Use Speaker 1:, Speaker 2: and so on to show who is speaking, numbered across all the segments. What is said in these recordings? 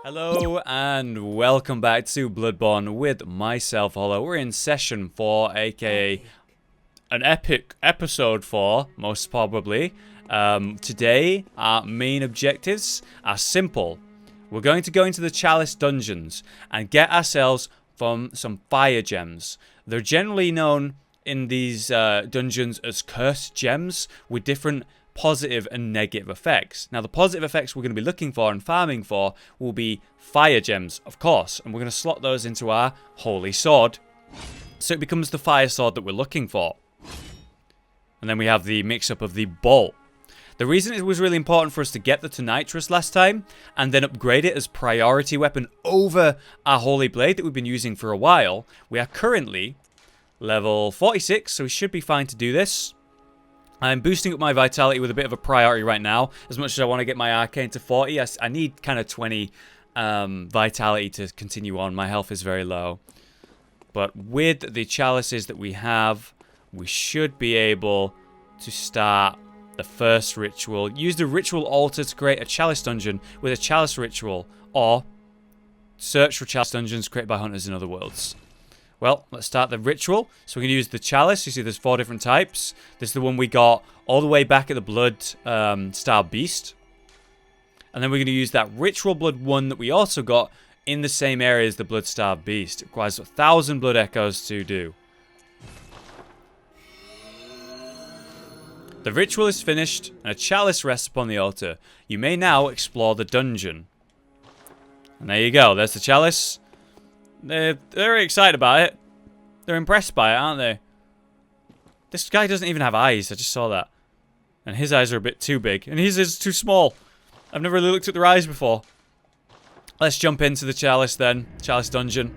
Speaker 1: Hello and welcome back to Bloodborne with myself, Hollow. We're in session 4, aka an epic episode 4, most probably. Today, our main objectives are simple. We're going to go into the Chalice Dungeons and get ourselves some fire gems. They're generally known in these dungeons as cursed gems with different positive and negative effects. Now, the positive effects we're going to be looking for and farming for will be fire gems, of course, and we're going to slot those into our holy sword, so it becomes the fire sword that we're looking for. And then we have the mix-up of the bolt. The reason it was really important for us to get the Tonitrus last time and then upgrade it as priority weapon over our holy blade that we've been using for a while, we are currently level 46, so we should be fine to do this. I'm boosting up my vitality with a bit of a priority right now. As much as I want to get my Arcane to 40, I need kind of 20 vitality to continue on. My health is very low. But with the chalices that we have, we should be able to start the first ritual. Use the ritual altar to create a chalice dungeon with a chalice ritual, or search for chalice dungeons created by hunters in other worlds. Well, let's start the ritual. So we're going to use the chalice. You see there's 4 different types. This is the one we got all the way back at the Blood Star Beast. And then we're going to use that ritual blood one that we also got in the same area as the Blood Star Beast. It requires 1,000 blood echoes to do. The ritual is finished and a chalice rests upon the altar. You may now explore the dungeon. And there you go. There's the chalice. They're very excited about it. They're impressed by it, aren't they? This guy doesn't even have eyes. I just saw that. And his eyes are a bit too big. And his is too small. I've never really looked at their eyes before. Let's jump into the chalice then. Chalice dungeon.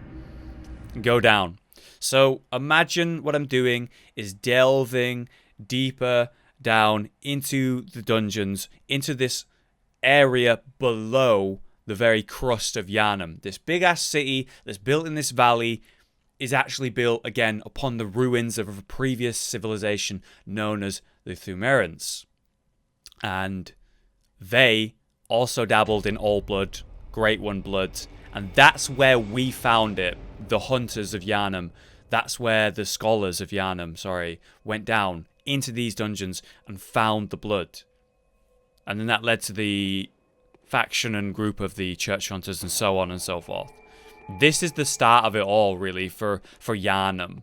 Speaker 1: And go down. So imagine what I'm doing is delving deeper down into the dungeons. Into this area below the very crust of Yharnam. This big-ass city that's built in this valley is actually built, again, upon the ruins of a previous civilization known as the Pthumerians. And they also dabbled in All Blood, Great One Blood, and that's where we found it. The hunters of Yharnam. That's where the scholars of Yharnam, went down into these dungeons and found the blood. And then that led to the faction and group of the church hunters and so on and so forth. This is the start of it all, really, for Yharnam.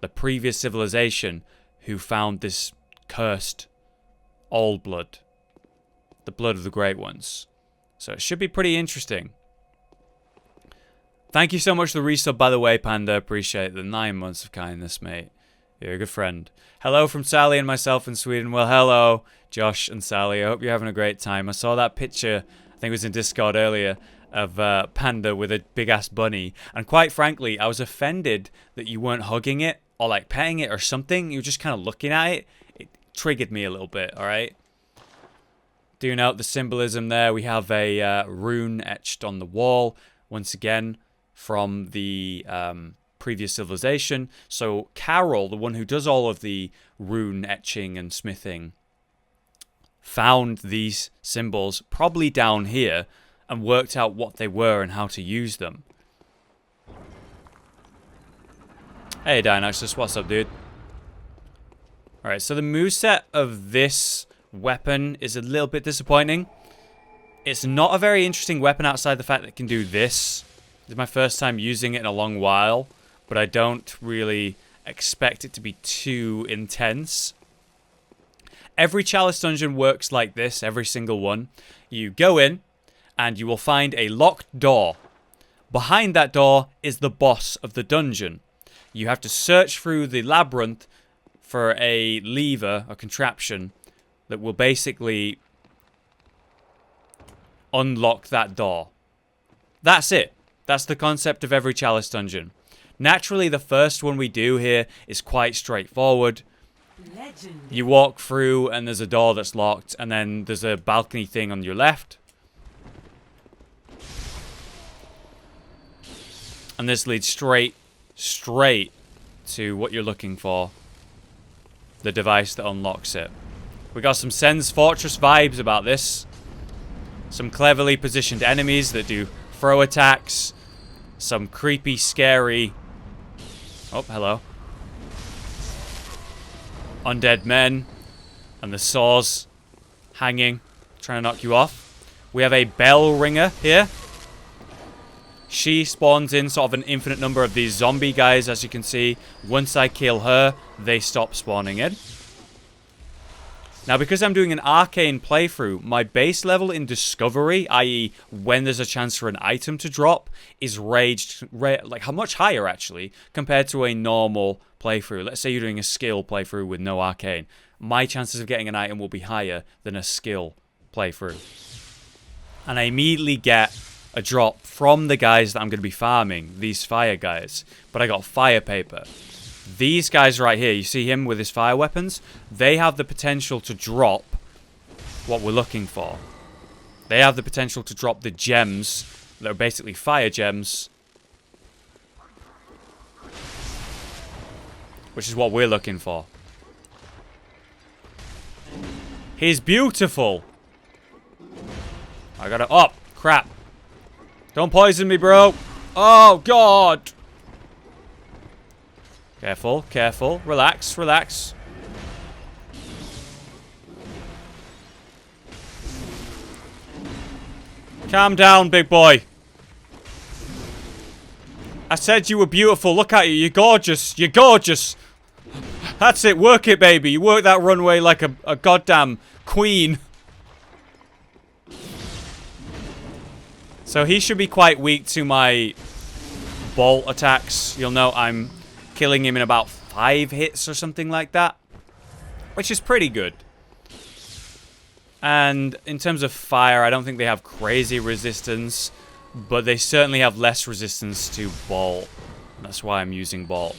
Speaker 1: The previous civilization who found this cursed old blood. The blood of the Great Ones. So it should be pretty interesting. Thank you so much for the resub, by the way, Panda. Appreciate the 9 months of kindness, mate. You're a good friend. Hello from Sally and myself in Sweden. Well, hello, Josh and Sally. I hope you're having a great time. I saw that picture, I think it was in Discord earlier, of Panda with a big-ass bunny. And quite frankly, I was offended that you weren't hugging it or, like, petting it or something. You were just kind of looking at it. It triggered me a little bit, all right? Do note the symbolism there. We have a rune etched on the wall, once again, from the previous civilization. So Carol, the one who does all of the rune etching and smithing, found these symbols probably down here and worked out what they were and how to use them. Hey Dynaxis, what's up, dude? Alright, so the moveset of this weapon is a little bit disappointing. It's not a very interesting weapon outside the fact that it can do this. This is my first time using it in a long while, but I don't really expect it to be too intense. Every Chalice dungeon works like this, every single one. You go in, and you will find a locked door. Behind that door is the boss of the dungeon. You have to search through the labyrinth for a lever, a contraption, that will basically unlock that door. That's it. That's the concept of every Chalice dungeon. Naturally, the first one we do here is quite straightforward. Legend. You walk through and there's a door that's locked, and then there's a balcony thing on your left. And this leads straight to what you're looking for. The device that unlocks it. We got some Sen's Fortress vibes about this. Some cleverly positioned enemies that do throw attacks. Some creepy, scary... Oh, hello. Undead men. And the saws hanging, trying to knock you off. We have a bell ringer here. She spawns in sort of an infinite number of these zombie guys, as you can see. Once I kill her, they stop spawning in. Now, because I'm doing an Arcane playthrough, my base level in Discovery, i.e. when there's a chance for an item to drop, is like much higher, actually, compared to a normal playthrough. Let's say you're doing a skill playthrough with no Arcane. My chances of getting an item will be higher than a skill playthrough. And I immediately get a drop from the guys that I'm going to be farming, these fire guys. But I got fire paper. These guys right here, you see him with his fire weapons? They have the potential to drop what we're looking for. They have the potential to drop the gems that are basically fire gems, which is what we're looking for. He's beautiful. I gotta... Oh, crap. Don't poison me, bro. Oh, God. Careful, careful. Relax, relax. Calm down, big boy. I said you were beautiful. Look at you. You're gorgeous. You're gorgeous. That's it. Work it, baby. You work that runway like a goddamn queen. So he should be quite weak to my bolt attacks. You'll know I'm killing him in about 5 hits or something like that, which is pretty good. And in terms of fire, I don't think they have crazy resistance, but they certainly have less resistance to bolt. That's why I'm using bolt.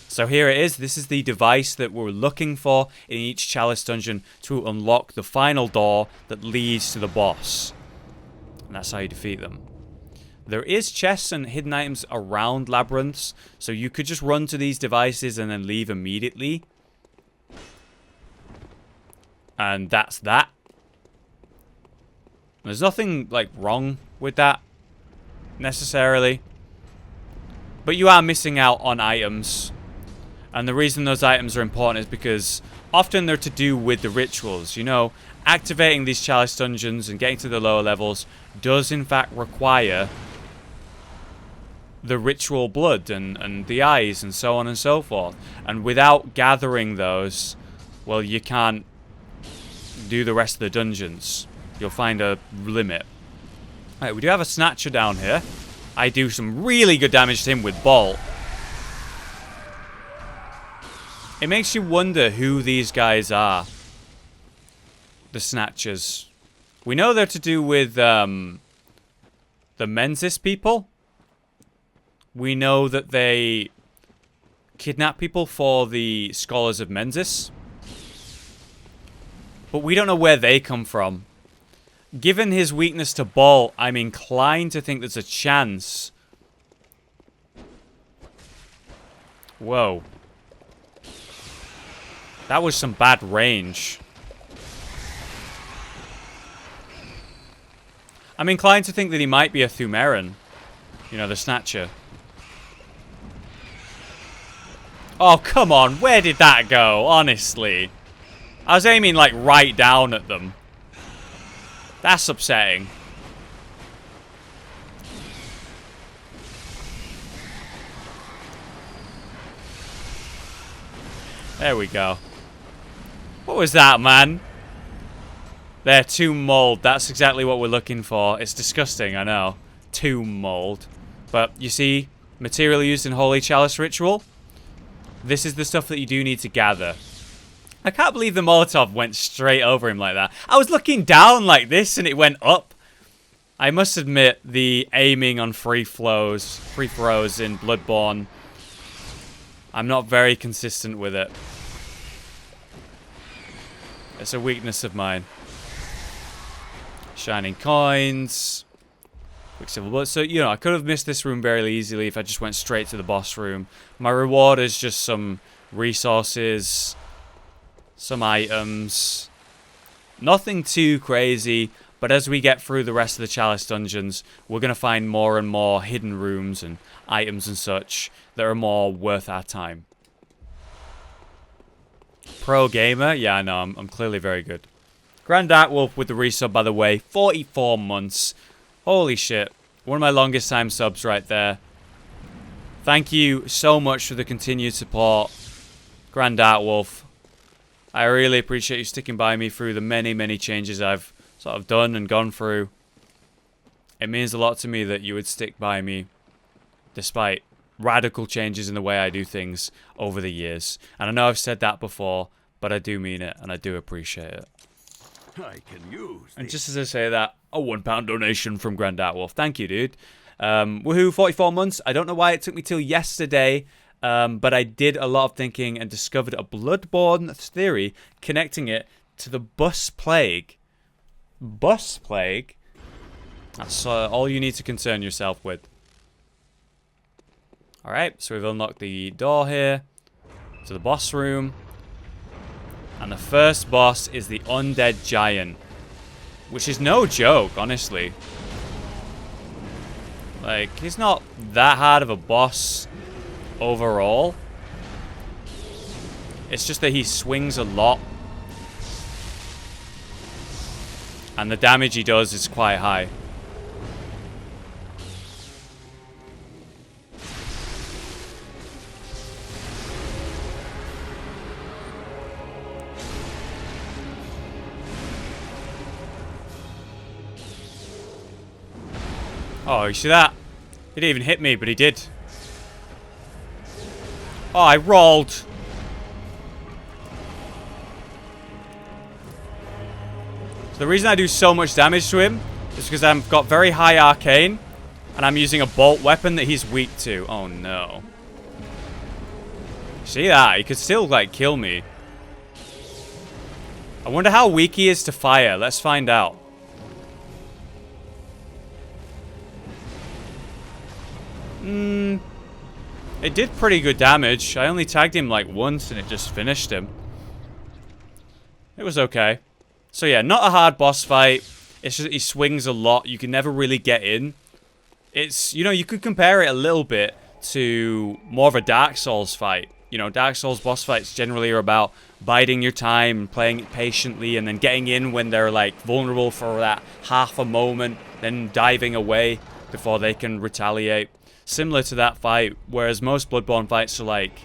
Speaker 1: So here it is. This is the device that we're looking for in each Chalice dungeon to unlock the final door that leads to the boss. And that's how you defeat them. There is chests and hidden items around labyrinths, so you could just run to these devices and then leave immediately. And that's that. There's nothing, like, wrong with that, necessarily. But you are missing out on items. And the reason those items are important is because often they're to do with the rituals. You know, activating these Chalice dungeons and getting to the lower levels does, in fact, require the ritual blood and the eyes and so on and so forth. And without gathering those, well, you can't do the rest of the dungeons. You'll find a limit. Alright, we do have a Snatcher down here. I do some really good damage to him with Bolt. It makes you wonder who these guys are. The Snatchers. We know they're to do with the Menzies people. We know that they kidnap people for the Scholars of Menzies. But we don't know where they come from. Given his weakness to Bolt, I'm inclined to think there's a chance. Whoa. That was some bad range. I'm inclined to think that he might be a Pthumerian. You know, the Snatcher. Oh, come on. Where did that go? Honestly. I was aiming, like, right down at them. That's upsetting. There we go. What was that, man? There, tomb mold. That's exactly what we're looking for. It's disgusting, I know. Tomb mold. But, you see, material used in Holy Chalice ritual. This is the stuff that you do need to gather. I can't believe the Molotov went straight over him like that. I was looking down like this and it went up. I must admit, the aiming on free throws in Bloodborne, I'm not very consistent with it. It's a weakness of mine. Shining coins. Quicksilver bullet. So, you know, I could have missed this room very easily if I just went straight to the boss room. My reward is just some resources, some items. Nothing too crazy, But as we get through the rest of the Chalice Dungeons, we're going to find more and more hidden rooms and items and such that are more worth our time. Pro gamer? Yeah, I know. I'm clearly very good. Grand Dark Wolf with the resub, by the way. 44 months. Holy shit. One of my longest time subs right there. Thank you so much for the continued support, Grand Dark Wolf. I really appreciate you sticking by me through the many, many changes I've sort of done and gone through. It means a lot to me that you would stick by me despite radical changes in the way I do things over the years. And I know I've said that before, but I do mean it and I do appreciate it.
Speaker 2: I can use
Speaker 1: and just as I say that, a £1 donation from Grand Dark Wolf. Thank you, dude. Woohoo, 44 months. I don't know why it took me till yesterday, but I did a lot of thinking and discovered a Bloodborne theory connecting it to the bus plague. Bus plague? That's all you need to concern yourself with. Alright, so we've unlocked the door here to the boss room. And the first boss is the undead giant, which is no joke, honestly. Like, he's not that hard of a boss overall. It's just that he swings a lot. And the damage he does is quite high. Oh, you see that? He didn't even hit me, but he did. Oh, I rolled. So the reason I do so much damage to him is because I've got very high arcane, and I'm using a bolt weapon that he's weak to. Oh no. See that? He could still, like, kill me. I wonder how weak he is to fire. Let's find out. It did pretty good damage. I only tagged him like once and it just finished him. It was okay. So yeah, not a hard boss fight. It's just that he swings a lot. You can never really get in. It's, you know, you could compare it a little bit to more of a Dark Souls fight. You know, Dark Souls boss fights generally are about biding your time, playing it patiently, and then getting in when they're like vulnerable for that half a moment, then diving away before they can retaliate. Similar to that fight, whereas most Bloodborne fights are like,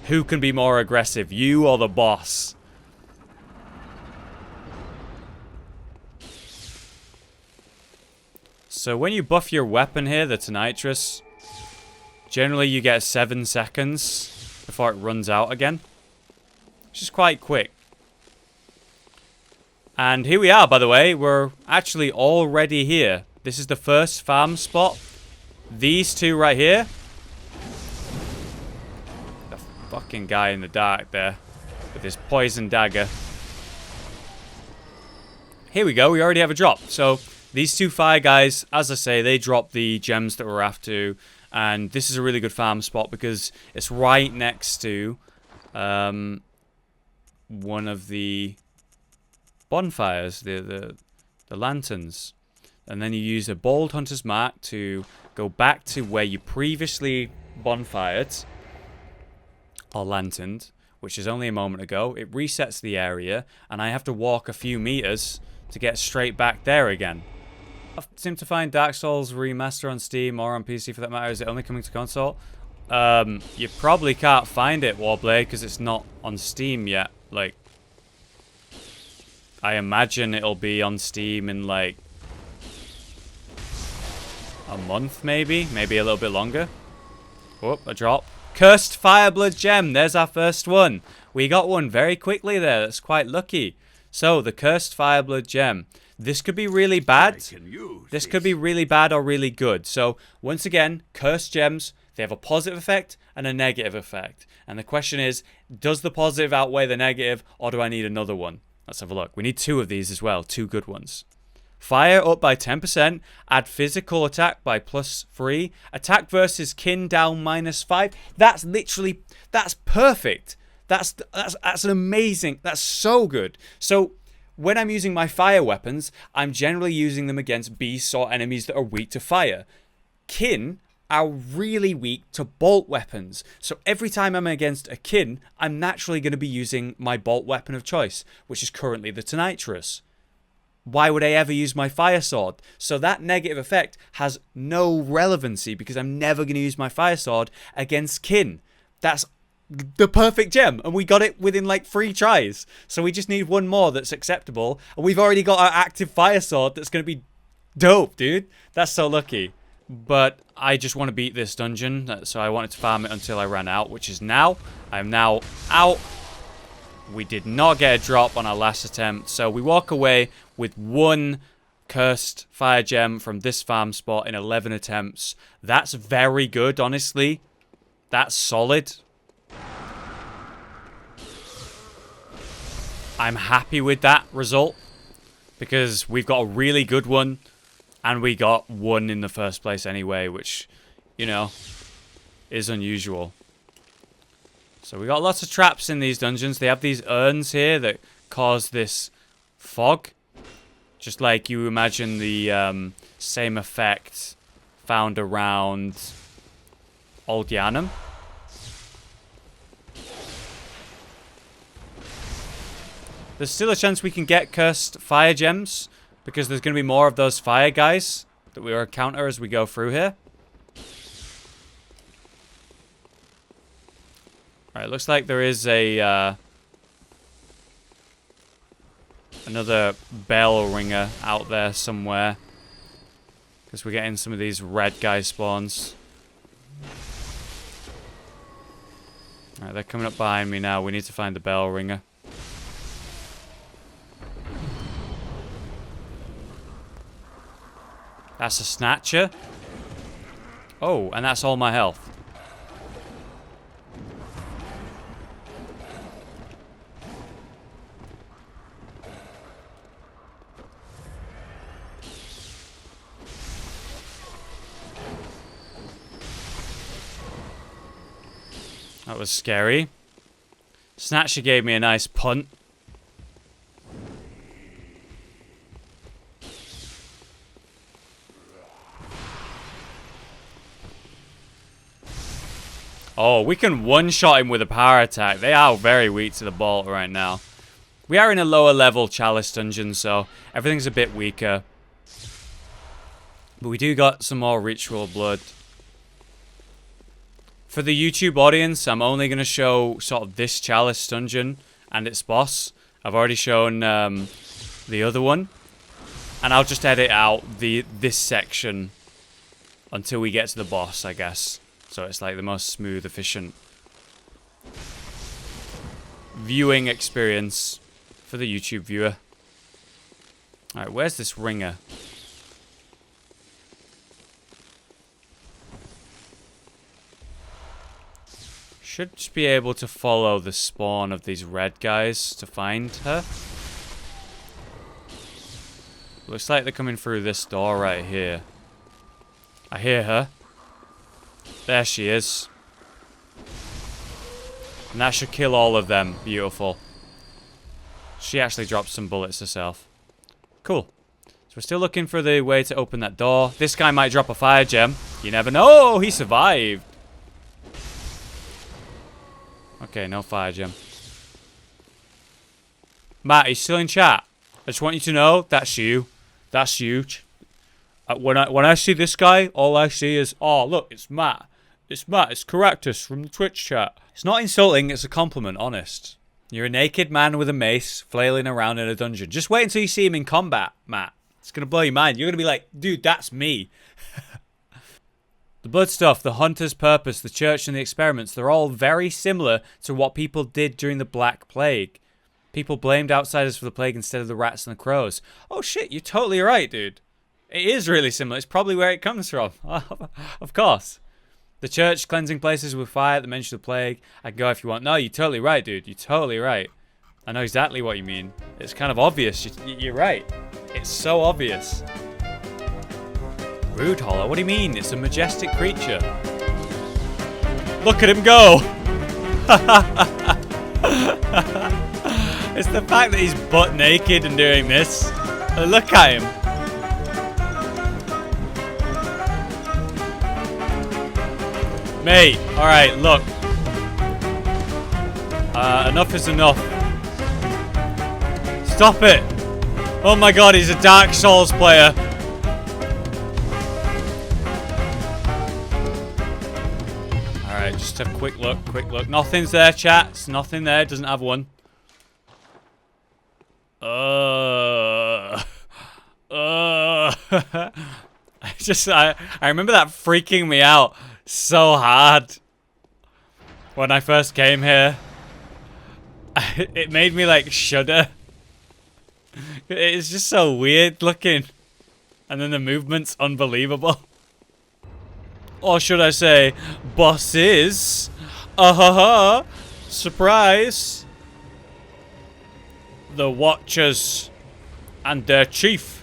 Speaker 1: who can be more aggressive, you or the boss? So when you buff your weapon here, the Tonitrus, generally you get 7 seconds before it runs out again, which is quite quick. And here we are, by the way, we're actually already here. This is the first farm spot. These two right here. The fucking guy in the dark there with his poison dagger. Here we go, we already have a drop. So these two fire guys, as I say, they drop the gems that we're after. And this is a really good farm spot because it's right next to one of the bonfires, the lanterns. And then you use a Bold Hunter's Mark to go back to where you previously bonfired or lanterned, which is only a moment ago. It resets the area, and I have to walk a few meters to get straight back there again. I seem to find Dark Souls Remaster on Steam or on PC for that matter. Is it only coming to console? You probably can't find it, Warblade, because it's not on Steam yet. Like, I imagine it'll be on Steam in like a month, maybe a little bit longer. Whoop, a drop. Cursed Fireblood Gem. There's our first one. We got one very quickly there. That's quite lucky. So, the Cursed Fireblood Gem. This could be really bad. This could be really bad or really good. So, once again, Cursed Gems, they have a positive effect and a negative effect. And the question is, does the positive outweigh the negative, or do I need another one? Let's have a look. We need 2 of these as well. 2 good ones. Fire up by 10%. Add physical attack by +3. Attack versus kin down -5. That's literally, that's perfect. That's an amazing, that's so good. So when I'm using my fire weapons, I'm generally using them against beasts or enemies that are weak to fire. Kin are really weak to bolt weapons. So every time I'm against a kin, I'm naturally going to be using my bolt weapon of choice, which is currently the Tonitrus. Why would I ever use my fire sword? So that negative effect has no relevancy because I'm never going to use my fire sword against kin. That's the perfect gem, and we got it within like 3 tries. So we just need one more that's acceptable, and we've already got our active fire sword that's going to be dope, dude. That's so lucky. But I just want to beat this dungeon, so I wanted to farm it until I ran out, which is now. I'm now out. We did not get a drop on our last attempt, so we walk away with 1 cursed fire gem from this farm spot in 11 attempts. That's very good, honestly. That's solid. I'm happy with that result because we've got a really good one and we got 1 in the first place anyway, which, you know, is unusual. So we got lots of traps in these dungeons. They have these urns here that cause this fog. Just like you imagine the same effect found around Old Yharnam. There's still a chance we can get cursed fire gems because there's going to be more of those fire guys that we will encounter as we go through here. Alright, looks like there is a another bell ringer out there somewhere because we're getting some of these red guy spawns. Alright, they're coming up behind me now. We need to find the bell ringer. That's a snatcher. Oh, and that's all my health. That was scary. Snatcher gave me a nice punt. Oh, we can one-shot him with a power attack. They are very weak to the bolt right now. We are in a lower level Chalice Dungeon, so everything's a bit weaker. But we do got some more ritual blood. For the YouTube audience, I'm only going to show sort of this Chalice Dungeon and its boss. I've already shown the other one. And I'll just edit out this section until we get to the boss, I guess. So it's like the most smooth, efficient viewing experience for the YouTube viewer. Alright, where's this ringer? Should just be able to follow the spawn of these red guys to find her. Looks like they're coming through this door right here. I hear her. There she is. And that should kill all of them. Beautiful. She actually dropped some bullets herself. Cool. So we're still looking for the way to open that door. This guy might drop a fire gem. You never know. Oh, he survived. Okay, no fire gem. Matt, he's still in chat. I just want you to know that's you. That's you. When I see this guy, all I see is, oh, look, it's Matt. It's Matt. It's Caractus from the Twitch chat. It's not insulting. It's a compliment, honest. You're a naked man with a mace flailing around in a dungeon. Just wait until you see him in combat, Matt. It's going to blow your mind. You're going to be like, dude, that's me. The blood stuff, the hunter's purpose, the church, and the experiments, they're all very similar to what people did during the Black Plague. People blamed outsiders for the plague instead of the rats and the crows. Oh shit, you're totally right, dude. It is really similar. It's probably where it comes from. Of course. The church cleansing places with fire at the mention of the plague. I can go if you want. No, you're totally right, dude. You're totally right. I know exactly what you mean. It's kind of obvious. You're right. It's so obvious. Rude Hollow? What do you mean? It's a majestic creature. Look at him go! It's the fact that he's butt naked and doing this. Look at him. Mate, alright, look. Enough is enough. Stop it. Oh my god, he's a Dark Souls player. Alright, just a quick look, quick look. Nothing's there, chat. It's nothing there. Doesn't have one. I remember that freaking me out so hard when I first came here. It made me like shudder. It's just so weird looking, and then the movement's unbelievable. Or should I say, bosses? Surprise! The Watchers and their chief.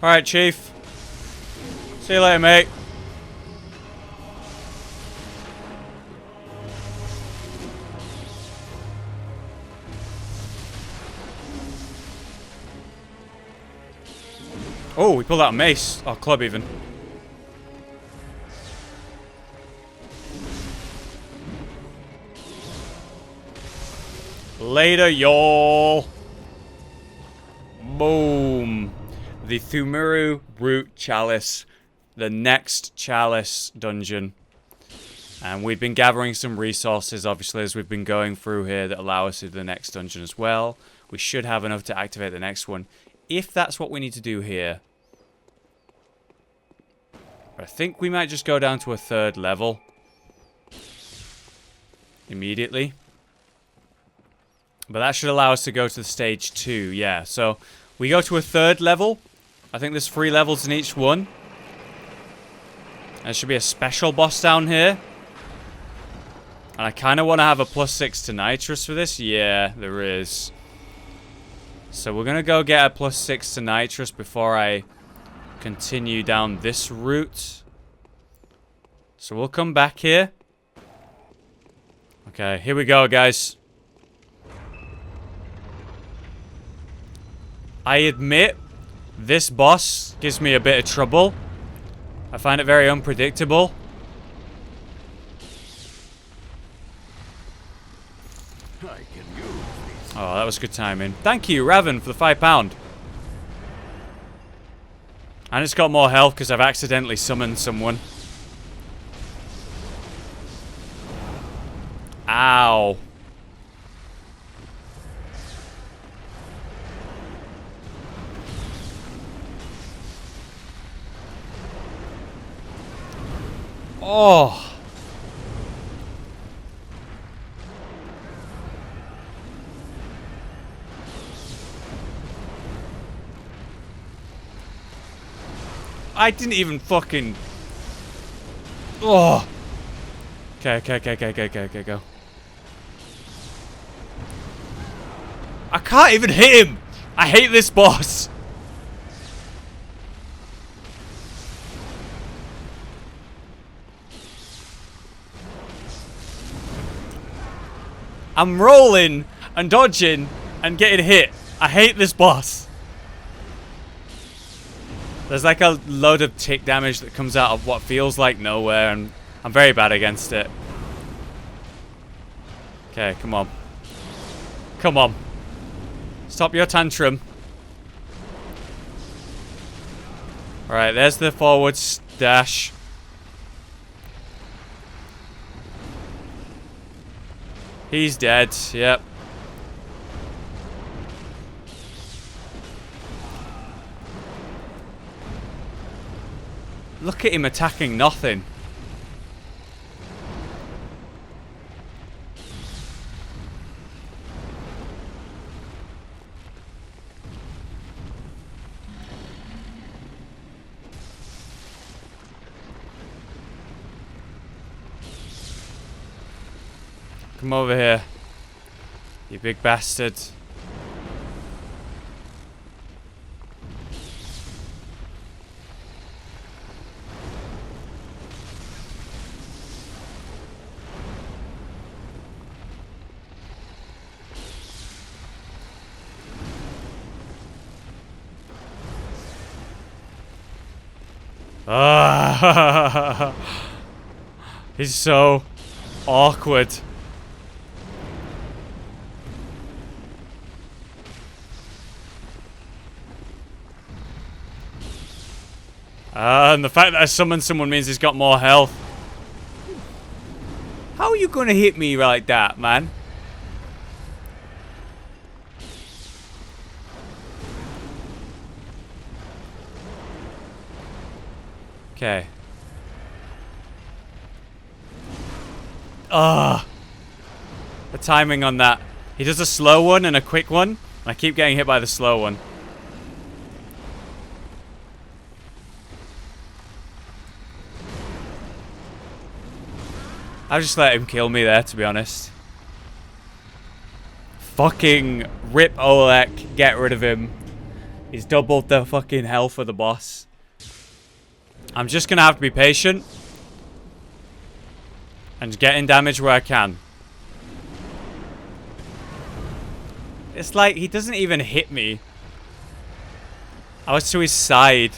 Speaker 1: Alright, Chief. See you later, mate. Oh, we pulled out a mace. Or club, even. Later, y'all. Boom. The Pthumeru Root Chalice, the next Chalice dungeon. And we've been gathering some resources, obviously, as we've been going through here that allow us to do the next dungeon as well. We should have enough to activate the next one, if that's what we need to do here. I think we might just go down to a 3rd level. Immediately. But that should allow us to go to the stage 2, yeah. So, we go to a 3rd level. I think there's 3 levels in each one. There should be a special boss down here. And I kind of want to have a +6 to nitrous for this. Yeah, there is. So we're going to go get a +6 to nitrous before I continue down this route. So we'll come back here. Okay, here we go, guys. I admit, this boss gives me a bit of trouble. I find it very unpredictable. Oh, that was good timing. Thank you, Raven, for the £5. And it's got more health because I've accidentally summoned someone. Ow. Oh. I didn't even fucking... Oh. Okay, go. I can't even hit him. I hate this boss. I'm rolling and dodging and getting hit. I hate this boss. There's like a load of tick damage that comes out of what feels like nowhere, and I'm very bad against it. Okay, come on. Come on. Stop your tantrum. Alright, there's the forward dash. He's dead, yep. Look at him attacking nothing. Come over here. You big bastard. Ah, he's so awkward. And the fact that I summoned someone means he's got more health. How are you gonna hit me like that, man? Okay. Ah, the timing on that. He does a slow one and a quick one. And I keep getting hit by the slow one. I'll just let him kill me there, to be honest. Fucking rip Olek. Get rid of him. He's doubled the fucking health of the boss. I'm just gonna have to be patient. And getting damage where I can. It's like he doesn't even hit me. I was to his side.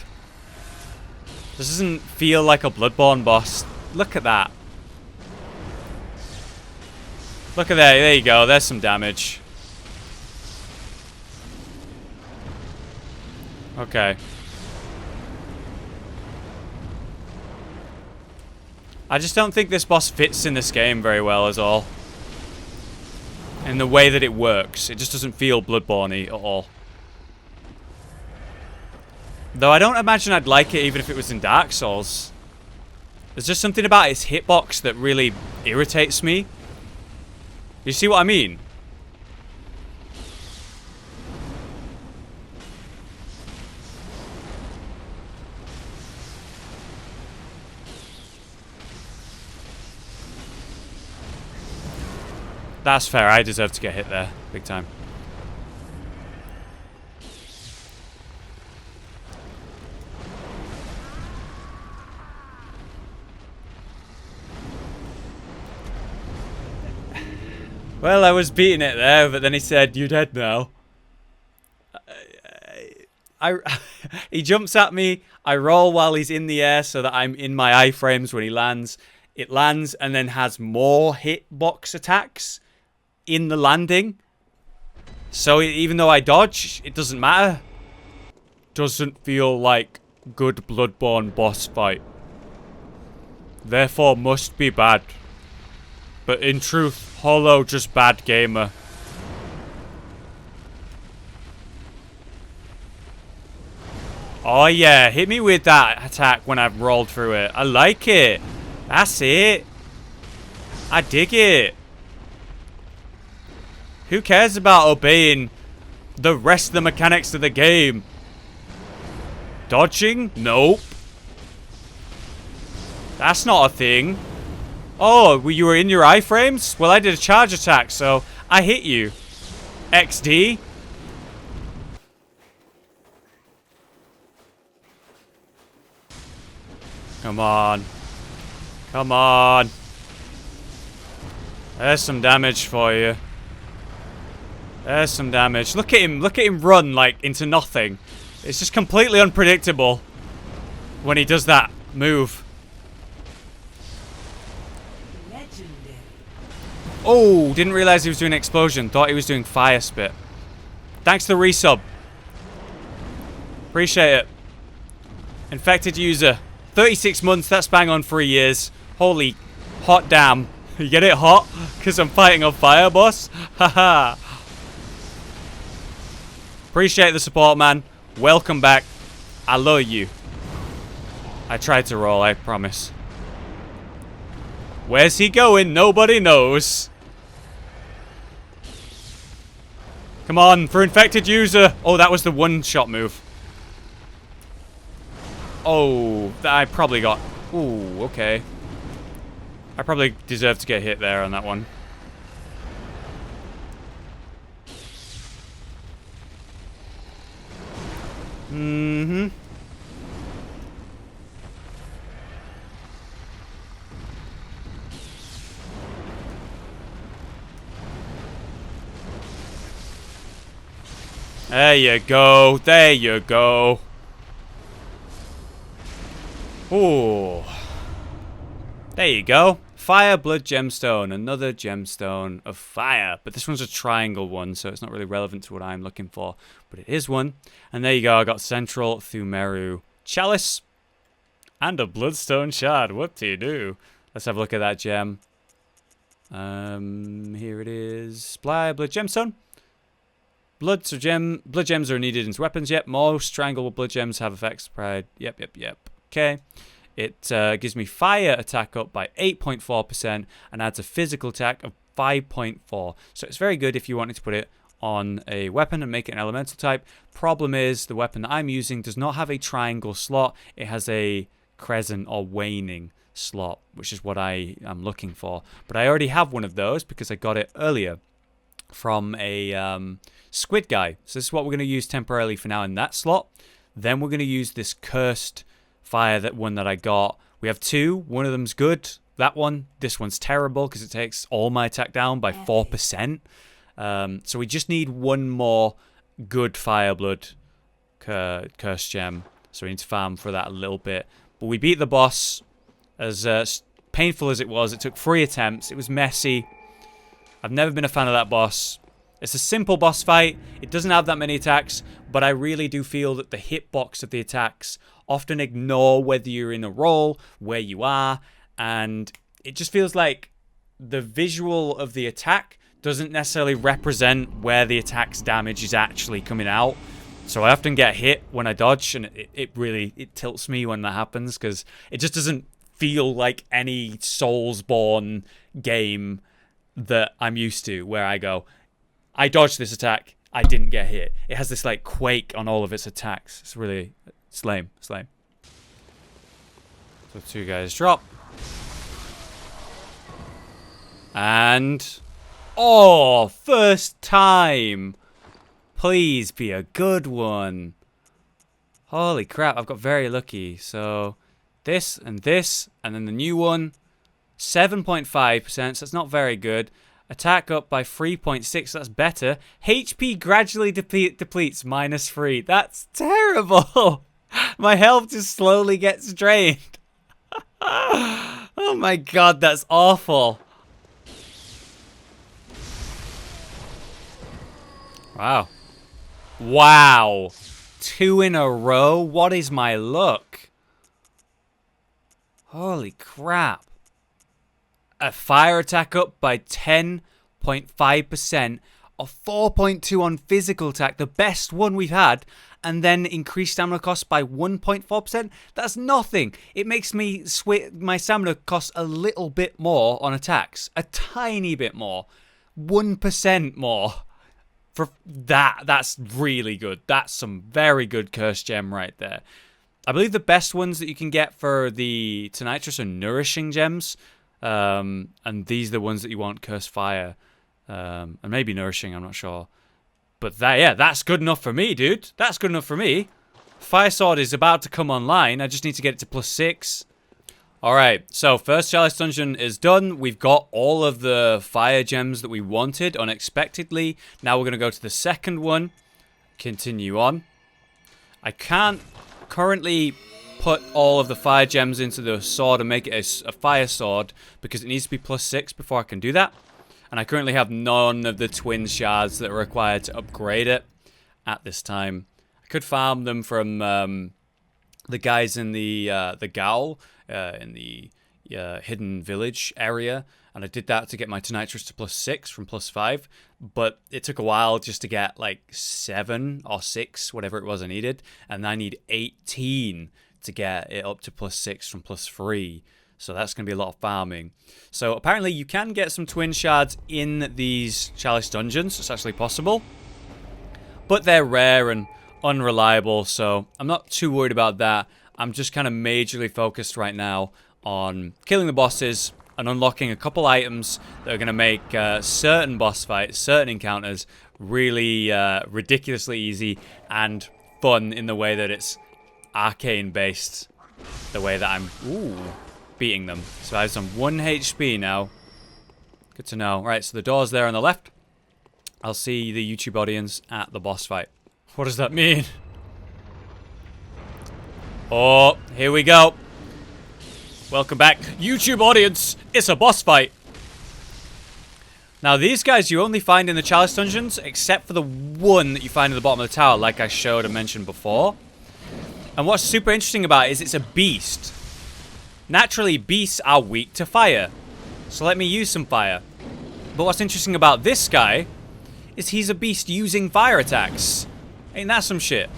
Speaker 1: This doesn't feel like a Bloodborne boss. Look at that. Look at that. There you go. There's some damage. Okay. I just don't think this boss fits in this game very well at all. In the way that it works. It just doesn't feel Bloodborne-y at all. Though I don't imagine I'd like it even if it was in Dark Souls. There's just something about its hitbox that really irritates me. You see what I mean? That's fair. I deserve to get hit there. Big time. Well, I was beating it there, but then he said, "You're dead now." He jumps at me. I roll while he's in the air so that I'm in my iframes when he lands. It lands and then has more hitbox attacks in the landing. So even though I dodge, it doesn't matter. Doesn't feel like good Bloodborne boss fight. Therefore must be bad. But in truth, Hollow just bad gamer. Oh yeah, hit me with that attack when I've rolled through it. I like it. That's it. I dig it. Who cares about obeying the rest of the mechanics of the game? Dodging? Nope. That's not a thing. Oh, you were in your iframes? Well, I did a charge attack, so I hit you. XD. Come on. Come on. There's some damage for you. There's some damage. Look at him run like into nothing. It's just completely unpredictable when he does that move. Oh, didn't realize he was doing explosion. Thought he was doing fire spit. Thanks to the resub. Appreciate it. Infected user. 36 months, that's bang on 3 years. Holy hot damn. You get it hot? Because I'm fighting on fire, boss? Haha. Appreciate the support, man. Welcome back. I love you. I tried to roll, I promise. Where's he going? Nobody knows. Come on, for infected user. Oh, that was the one-shot move. Oh, I probably got... Ooh, okay. I probably deserve to get hit there on that one. Mm-hmm. There you go. There you go. Ooh. There you go. Fire, blood, gemstone. Another gemstone of fire. But this one's a triangle one, so it's not really relevant to what I'm looking for. But it is one. And there you go. I got Central Pthumeru Chalice. And a bloodstone shard. What do you do? Let's have a look at that gem. Here it is. Supply, blood, gemstone. Blood gems are needed into weapons. Yep, most triangle blood gems have effects. Pride. Yep. Okay. It gives me fire attack up by 8.4% and adds a physical attack of 5.4. So it's very good if you wanted to put it on a weapon and make it an elemental type. Problem is, the weapon that I'm using does not have a triangle slot. It has a crescent or waning slot, which is what I am looking for. But I already have one of those because I got it earlier from a squid guy. So this is what we're going to use temporarily for now in that slot. Then we're going to use this cursed fire, that one that I got. We have two. One of them's good. That one. This one's terrible because it takes all my attack down by 4%. So we just need one more good fireblood cursed gem. So we need to farm for that a little bit. But we beat the boss. As painful as it was, it took 3 attempts. It was messy. I've never been a fan of that boss. It's a simple boss fight. It doesn't have that many attacks, but I really do feel that the hitbox of the attacks often ignore whether you're in a roll, where you are, and it just feels like the visual of the attack doesn't necessarily represent where the attack's damage is actually coming out. So I often get hit when I dodge, and it really tilts me when that happens, because it just doesn't feel like any Soulsborne game that I'm used to, where I go, I dodged this attack, I didn't get hit. It has this like quake on all of its attacks. It's really, it's lame. So 2 guys drop. And, oh, first time. Please be a good one. Holy crap, I've got very lucky. So this, and then the new one. 7.5%, so that's not very good. Attack up by 3.6, that's better. HP gradually depletes -3. That's terrible. My health just slowly gets drained. Oh my god, that's awful. Wow. Wow. 2 in a row? What is my luck? Holy crap. A fire attack up by 10.5%, a 4.2 on physical attack, the best one we've had, and then increased stamina cost by 1.4%. That's nothing. It makes me my stamina cost a little bit more on attacks, a tiny bit more, 1% more. For that, that's really good. That's some very good cursed gem right there. I believe the best ones that you can get for the Tonitrus are nourishing gems. And these are the ones that you want, Cursed Fire, and maybe Nourishing, I'm not sure. But that's good enough for me, dude. That's good enough for me. Fire Sword is about to come online. I just need to get it to +6. Alright, so first Chalice Dungeon is done. We've got all of the fire gems that we wanted unexpectedly. Now we're going to go to the second one. Continue on. I can't currently put all of the fire gems into the sword and make it a fire sword because it needs to be +6 before I can do that. And I currently have none of the twin shards that are required to upgrade it at this time. I could farm them from the guys in the Gaul in the hidden village area, and I did that to get my Tonitrus to +6 from +5, but it took a while just to get like 7 or 6, whatever it was I needed, and I need 18 to get it up to +6 from +3. So that's going to be a lot of farming. So apparently you can get some twin shards in these Chalice Dungeons. It's actually possible. But they're rare and unreliable, so I'm not too worried about that. I'm just kind of majorly focused right now on killing the bosses and unlocking a couple items that are going to make certain boss fights, certain encounters really ridiculously easy and fun in the way that it's Arcane based. The way that I'm beating them. So I have some 1 HP now. Good to know. Right, so the door's there on the left. I'll see the YouTube audience at the boss fight. What does that mean? Oh, here we go. Welcome back. YouTube audience, it's a boss fight. Now, these guys you only find in the Chalice Dungeons, except for the one that you find at the bottom of the tower, like I showed and mentioned before. And what's super interesting about it is it's a beast. Naturally, beasts are weak to fire. So let me use some fire. But what's interesting about this guy is he's a beast using fire attacks. Ain't that some shit?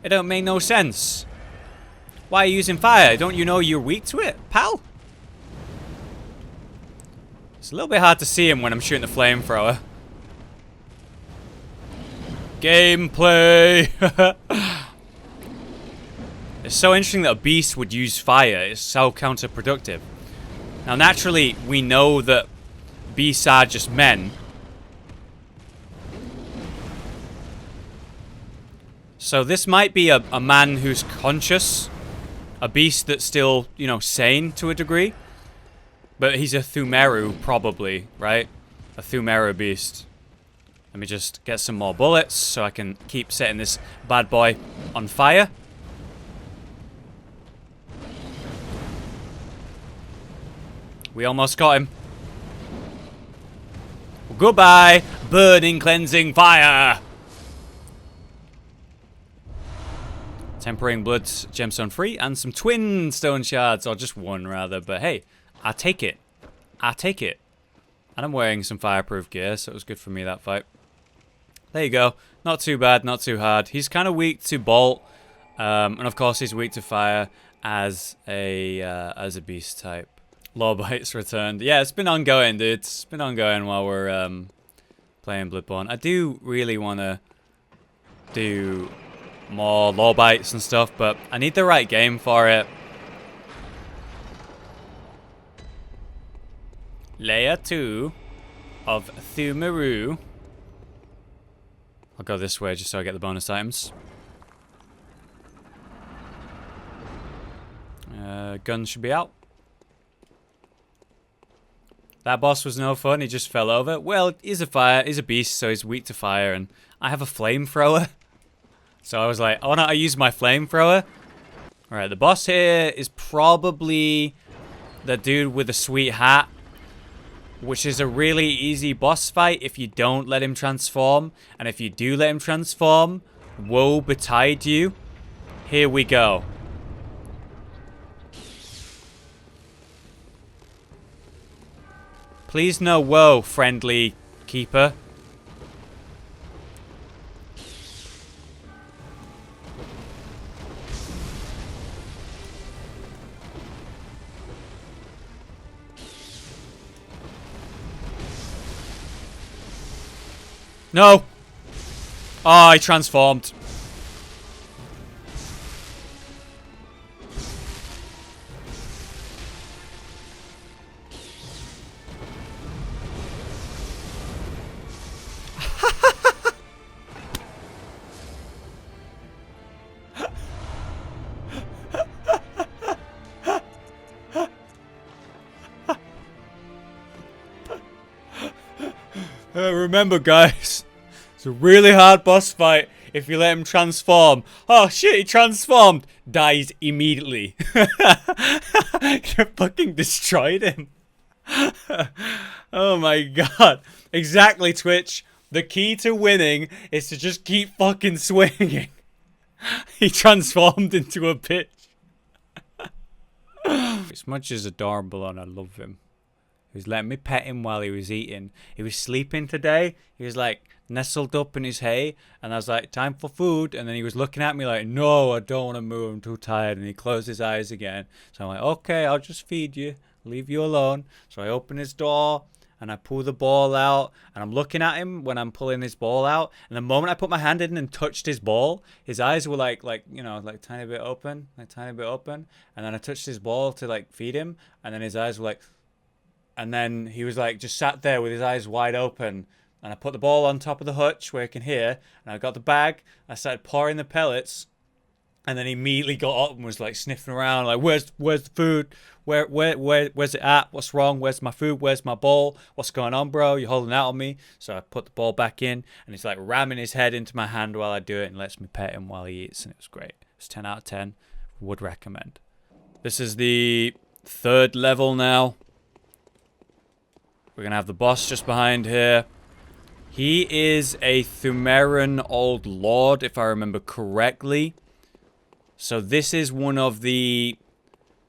Speaker 1: It don't make no sense. Why are you using fire? Don't you know you're weak to it, pal? It's a little bit hard to see him when I'm shooting the flamethrower. Gameplay! It's so interesting that a beast would use fire. It's so counterproductive. Now, naturally, we know that beasts are just men. So this might be a man who's conscious. A beast that's still, you know, sane to a degree. But he's a Pthumeru, probably, right? A Pthumeru beast. Let me just get some more bullets so I can keep setting this bad boy on fire. We almost got him. Well, goodbye, burning, cleansing fire. Tempering Blood's gemstone free and some twin stone shards, or just one rather. But hey, I take it. I take it. And I'm wearing some fireproof gear, so it was good for me that fight. There you go. Not too bad, not too hard. He's kind of weak to bolt, and of course he's weak to fire as a beast type. Law bites returned. Yeah, it's been ongoing, dude. It's been ongoing while we're playing Bloodborne. I do really want to do more law bites and stuff, but I need the right game for it. Layer 2 of Pthumeru. I'll go this way just so I get the bonus items. Guns should be out. That boss was no fun, he just fell over. Well, he's a beast, so he's weak to fire, and I have a flamethrower. So I was like, why don't I use my flamethrower? Alright, the boss here is probably the dude with the sweet hat, which is a really easy boss fight if you don't let him transform. And if you do let him transform, woe betide you. Here we go. Please no woe, friendly keeper. No! Oh, he transformed. Remember, guys, it's a really hard boss fight if you let him transform. Oh shit, he transformed. Dies immediately. You fucking destroyed him. Oh my god. Exactly, Twitch. The key to winning is to just keep fucking swinging. He transformed into a bitch. As much as adorable and I love him. He was letting me pet him while he was eating. He was sleeping today. He was like nestled up in his hay. And I was like, time for food. And then he was looking at me like, no, I don't want to move. I'm too tired. And he closed his eyes again. So I'm like, okay, I'll just feed you. Leave you alone. So I open his door and I pull the ball out. And I'm looking at him when I'm pulling his ball out. And the moment I put my hand in and touched his ball, his eyes were like tiny bit open. And then I touched his ball to like feed him. And then his eyes were like... And then he was like, just sat there with his eyes wide open, and I put the ball on top of the hutch where you can hear, and I got the bag, I started pouring the pellets, and then he immediately got up and was like sniffing around, like, where's the food? Where's it at? What's wrong? Where's my food? Where's my bowl? What's going on, bro? You're holding out on me. So I put the ball back in, and he's like ramming his head into my hand while I do it, and lets me pet him while he eats, and it was great. It's 10 out of 10. Would recommend. This is the 3rd level now. We're gonna have the boss just behind here. He is a Pthumerian old lord, if I remember correctly. So this is one of the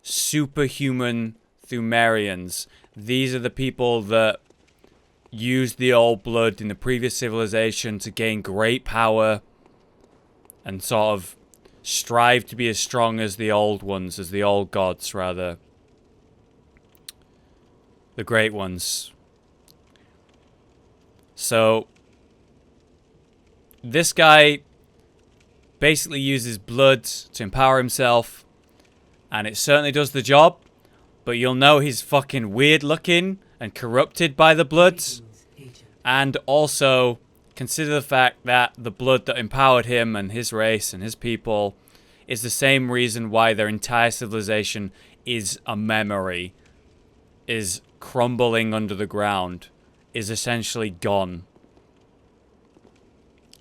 Speaker 1: superhuman Pthumerians. These are the people that used the old blood in the previous civilization to gain great power and sort of strive to be as strong as the old ones, as the old gods, rather. The great ones. So, this guy basically uses blood to empower himself, and it certainly does the job, but you'll know he's fucking weird looking and corrupted by the blood. And also, consider the fact that the blood that empowered him and his race and his people is the same reason why their entire civilization is a memory, is crumbling under the ground, is essentially gone.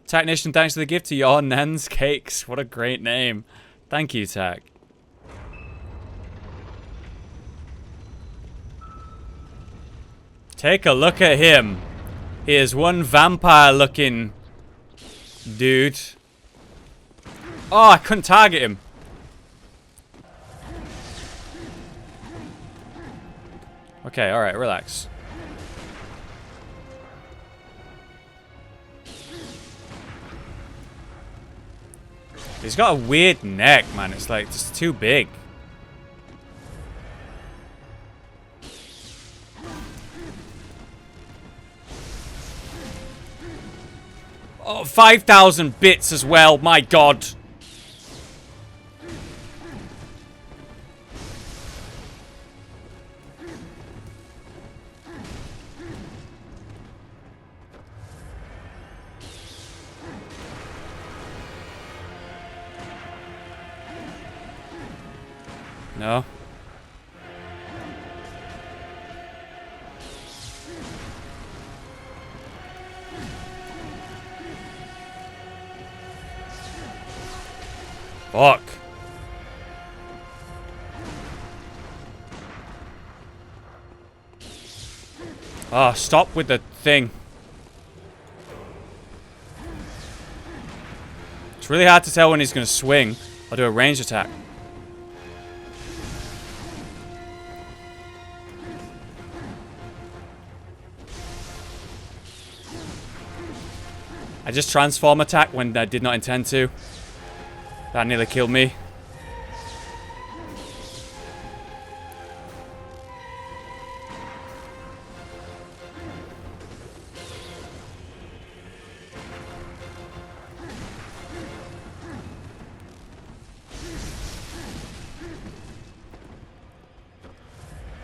Speaker 1: Technician, thanks for the gift to your Nens Cakes. What a great name. Thank you, Tech. Take a look at him. He is one vampire-looking dude. Oh, I couldn't target him. Okay, alright, relax. He's got a weird neck, man. It's like just too big. Oh, 5,000 bits as well. My God. No. Fuck. Oh, stop with the thing. It's really hard to tell when he's going to swing or do a ranged attack. I just transform attack when I did not intend to. That nearly killed me.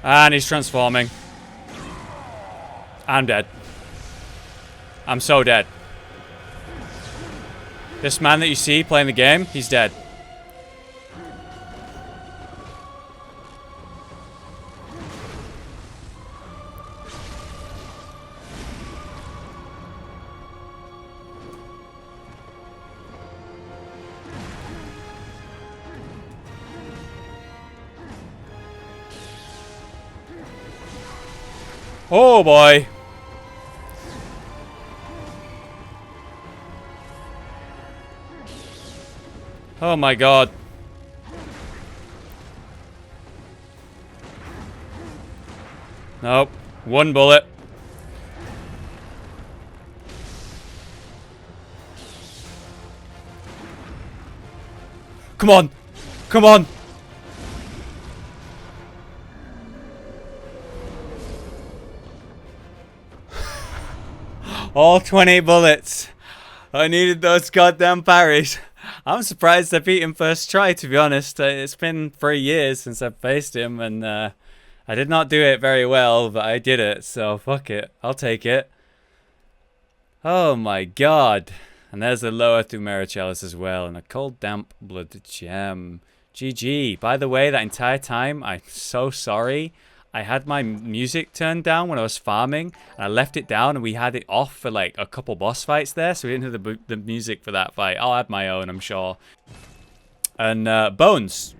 Speaker 1: And he's transforming. I'm dead. I'm so dead. This man that you see playing the game, he's dead. Oh boy. Oh my God. Nope. One bullet. Come on. Come on. All 20 bullets. I needed those goddamn parries. I'm surprised I beat him first try, to be honest. It's been 3 years since I've faced him, and I did not do it very well, but I did it, so fuck it. I'll take it. Oh my god. And there's the lower Pthumeru Chalice as well, and a cold damp blood gem. GG. By the way, that entire time, I'm so sorry. I had my music turned down when I was farming, and I left it down, and we had it off for like a couple boss fights there, so we didn't have the music for that fight. I'll add my own, I'm sure. And Bones,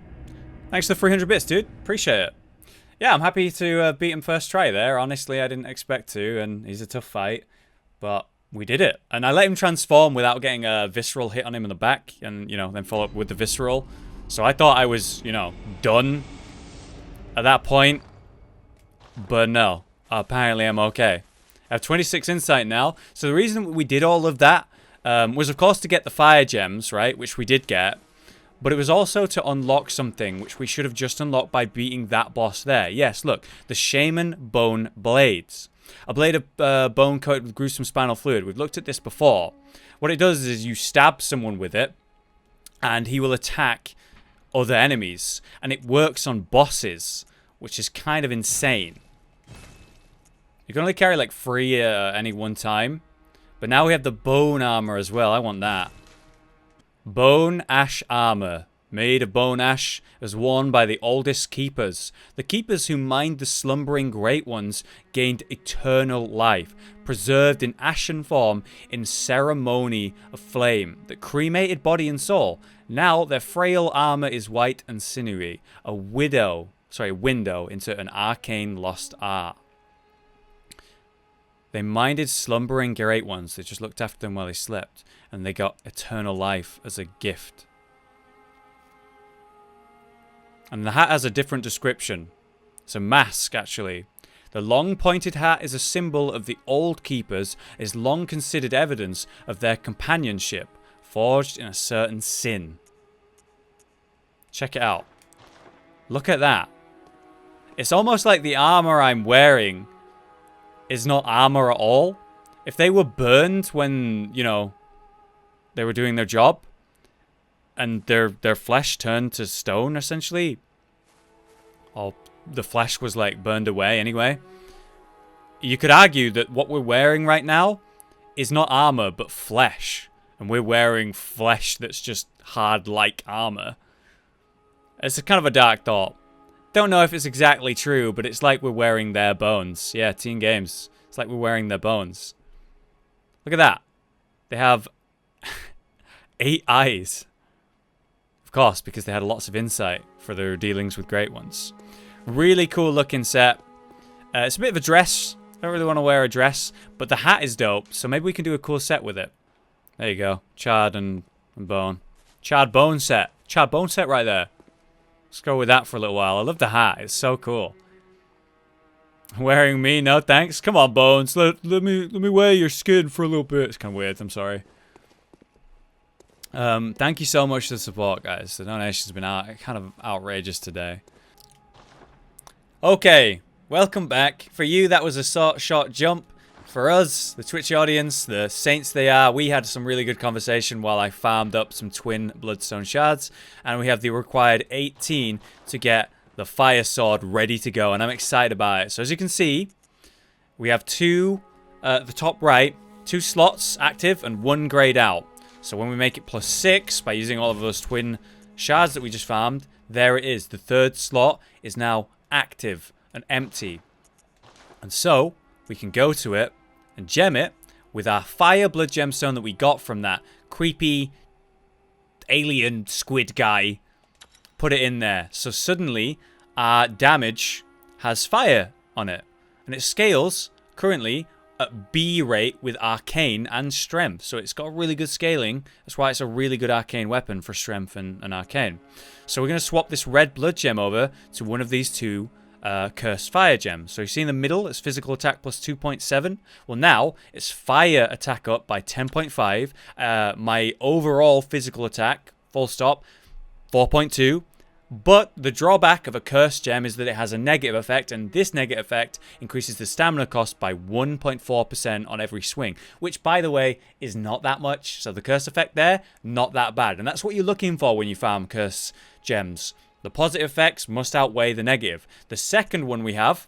Speaker 1: thanks for the 300 bits, dude. Appreciate it. Yeah, I'm happy to beat him first try there. Honestly, I didn't expect to, and he's a tough fight, but we did it. And I let him transform without getting a visceral hit on him in the back, and, you know, then follow up with the visceral. So I thought I was, you know, done at that point. But no, apparently I'm okay. I have 26 insight now. So the reason we did all of that was, of course, to get the fire gems, right? Which we did get. But it was also to unlock something, which we should have just unlocked by beating that boss there. Yes, look, the Shaman Bone Blades. A blade of bone coated with gruesome spinal fluid. We've looked at this before. What it does is you stab someone with it, and he will attack other enemies. And it works on bosses, which is kind of insane. You can only carry like 3 any one time. But now we have the bone armor as well. I want that. Bone ash armor. Made of bone ash, was worn by the oldest keepers. The keepers who mined the slumbering great ones gained eternal life, preserved in ashen form in ceremony of flame that cremated body and soul. Now their frail armor is white and sinewy, a window into an arcane lost art. They minded slumbering great ones. They just looked after them while they slept, and they got eternal life as a gift. And the hat has a different description. It's a mask, actually. The long pointed hat is a symbol of the old keepers, is long considered evidence of their companionship, forged in a certain sin. Check it out. Look at that. It's almost like the armor I'm wearing is not armor at all. If they were burned when, you know, they were doing their job, and their flesh turned to stone, essentially. Or the flesh was, like, burned away anyway. You could argue that what we're wearing right now is not armor, but flesh. And we're wearing flesh that's just hard like armor. It's a kind of a dark thought. Don't know if it's exactly true, but it's like we're wearing their bones. Yeah, Teen Games. It's like we're wearing their bones. Look at that. They have 8 eyes. Of course, because they had lots of insight for their dealings with great ones. Really cool looking set. It's a bit of a dress. I don't really want to wear a dress, but the hat is dope, so maybe we can do a cool set with it. There you go. Charred and bone. Charred bone set. Charred bone set right there. Let's go with that for a little while. I love the hat. It's so cool. Wearing me? No thanks. Come on, Bones. Let me wear your skin for a little bit. It's kind of weird. I'm sorry. Thank you so much for the support, guys. The donation's been kind of outrageous today. Okay, welcome back. For you, that was a short jump. For us, the Twitch audience, the saints they are, we had some really good conversation while I farmed up some twin bloodstone shards, and we have the required 18 to get the fire sword ready to go, and I'm excited about it. So as you can see, we have 2 at the top right, 2 slots active and 1 grayed out. So when we make it +6 by using all of those twin shards that we just farmed, there it is. The 3rd slot is now active and empty. And so we can go to it and gem it with our fire blood gemstone that we got from that creepy alien squid guy. Put it in there. So suddenly our damage has fire on it. And it scales currently at B rate with Arcane and Strength. So it's got really good scaling. That's why it's a really good Arcane weapon for Strength and Arcane. So we're going to swap this red blood gem over to one of these 2 Cursed Fire gems. So you see in the middle, it's physical attack plus 2.7. Well, now it's fire attack up by 10.5. My overall physical attack, full stop, 4.2. But the drawback of a cursed gem is that it has a negative effect, and this negative effect increases the stamina cost by 1.4% on every swing, which, by the way, is not that much. So the curse effect there, not that bad. And that's what you're looking for when you farm cursed gems. The positive effects must outweigh the negative. The second one we have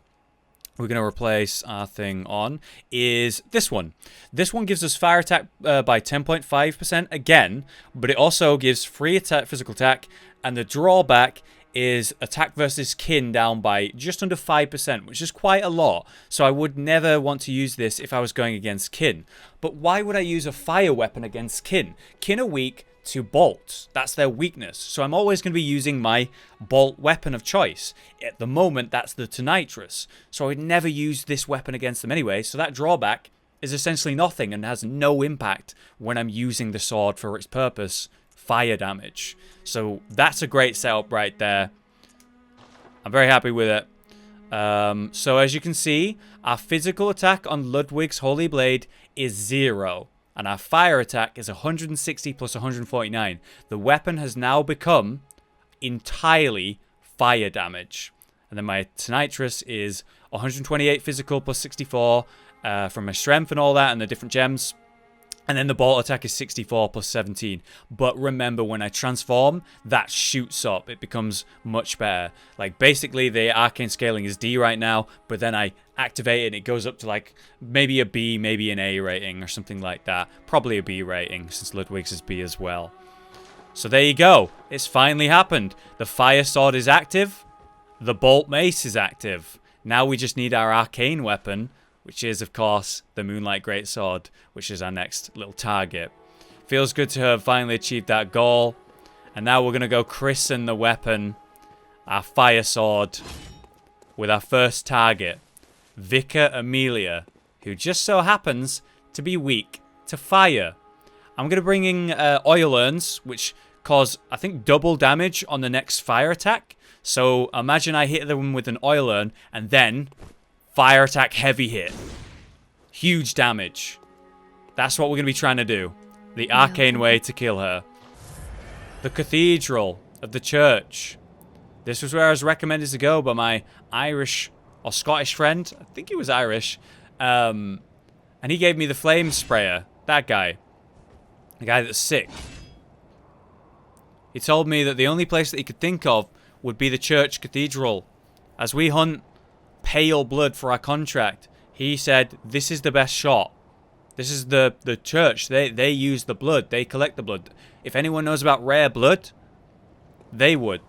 Speaker 1: we're going to replace our thing on is this one. This one gives us fire attack by 10.5% again, but it also gives free attack, physical attack, and the drawback is attack versus kin down by just under 5%, which is quite a lot. So I would never want to use this if I was going against kin. But why would I use a fire weapon against kin? Kin are weak to bolts. That's their weakness. So I'm always going to be using my bolt weapon of choice. At the moment, that's the Tonitrus. So I would never use this weapon against them anyway. So that drawback is essentially nothing and has no impact when I'm using the sword for its purpose, fire damage. So that's a great setup right there. I'm very happy with it. So as you can see, our physical attack on Ludwig's Holy Blade is 0. And our fire attack is 160 plus 149. The weapon has now become entirely fire damage. And then my Tonitrus is 128 physical plus 64 from my strength and all that and the different gems. And then the bolt attack is 64 plus 17. But remember, when I transform, that shoots up. It becomes much better. Like, basically, the arcane scaling is D right now. But then I activate it and it goes up to, like, maybe a B, maybe an A rating or something like that. Probably a B rating, since Ludwig's is B as well. So there you go. It's finally happened. The fire sword is active. The bolt mace is active. Now we just need our arcane weapon, which is, of course, the Moonlight Greatsword, which is our next little target. Feels good to have finally achieved that goal. And now we're going to go christen the weapon, our fire sword, with our first target, Vicar Amelia, who just so happens to be weak to fire. I'm going to bring in oil urns, which cause, I think, double damage on the next fire attack. So imagine I hit them with an oil urn, and then fire attack heavy hit. Huge damage. That's what we're going to be trying to do. The arcane way to kill her. The cathedral of the church. This was where I was recommended to go by my Irish or Scottish friend. I think he was Irish. And he gave me the flame sprayer. That guy. The guy that's sick. He told me that the only place that he could think of would be the church cathedral. As we hunt pale blood for our contract, he said this is the best shot. This is the church. They use the blood. They collect the blood. If anyone knows about rare blood, they would.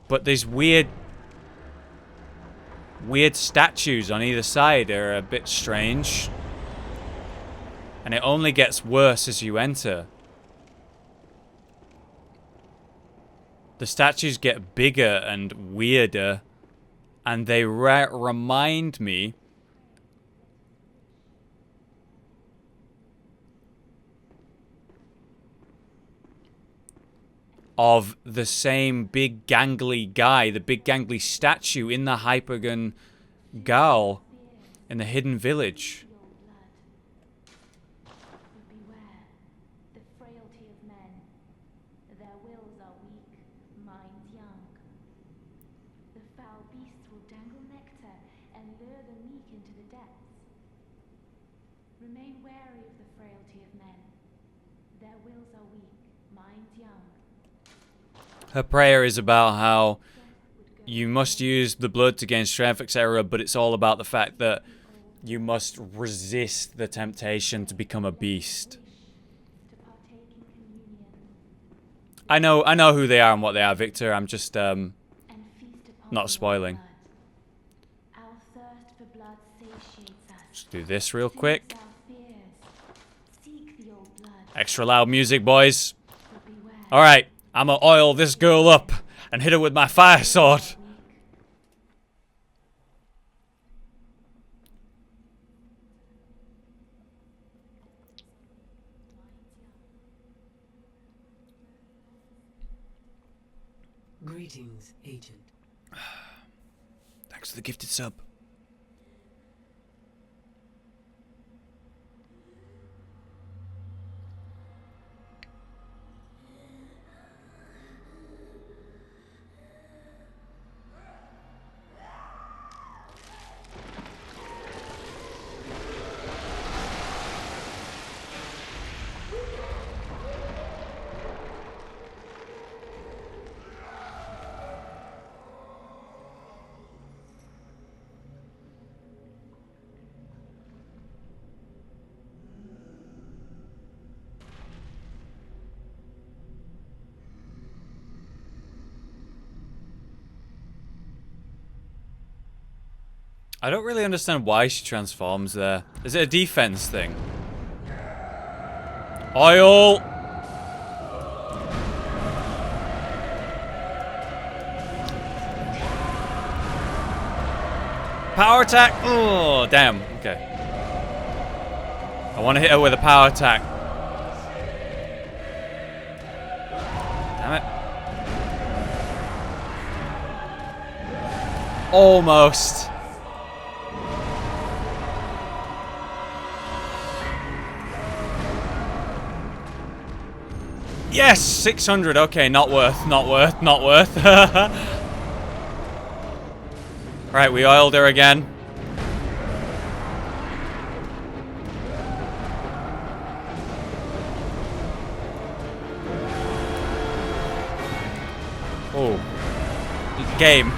Speaker 1: But these weird statues on either side are a bit strange. And it only gets worse as you enter. The statues get bigger and weirder. And they remind me of the same big gangly guy, the big gangly statue in the Hypergon Gaol in the hidden village. Her prayer is about how you must use the blood to gain strength, etc., but it's all about the fact that you must resist the temptation to become a beast. I know who they are and what they are, Victor. I'm just not spoiling. Let's do this real quick. Extra loud music, boys. All right. I'm gonna oil this girl up and hit her with my fire sword.
Speaker 3: Greetings, agent.
Speaker 1: Thanks for the gifted sub. I don't really understand why she transforms there. Is it a defense thing? Oil! Power attack! Oh, damn. Okay. I want to hit her with a power attack. Damn it. Almost. Yes! 600. Okay, not worth, not worth, not worth. Right, we oiled her again. Oh. Game.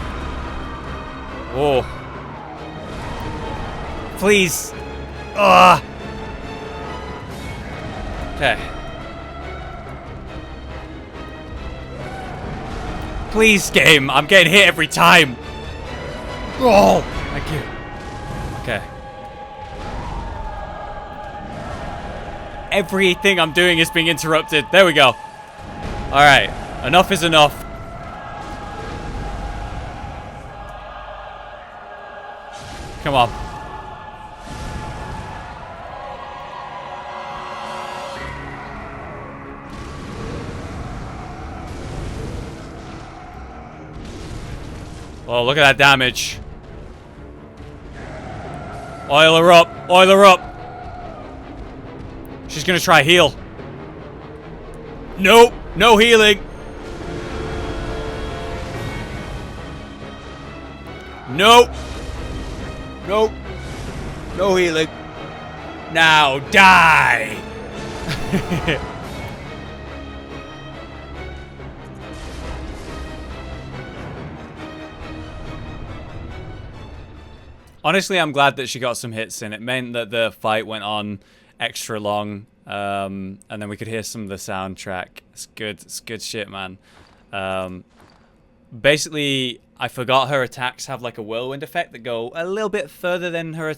Speaker 1: Oh. Please. Ugh. Okay. Please, game. I'm getting hit every time. Oh, thank you. Okay. Everything I'm doing is being interrupted. There we go. Alright. Enough is enough. Come on. Oh, look at that damage. Oil her up. Oil her up. She's gonna try heal. Nope. No healing. Nope. Nope. No healing. Now die. Honestly, I'm glad that she got some hits in. It meant that the fight went on extra long, and then we could hear some of the soundtrack. It's good. It's good shit, man. Basically, I forgot her attacks have like a whirlwind effect that go a little bit further than her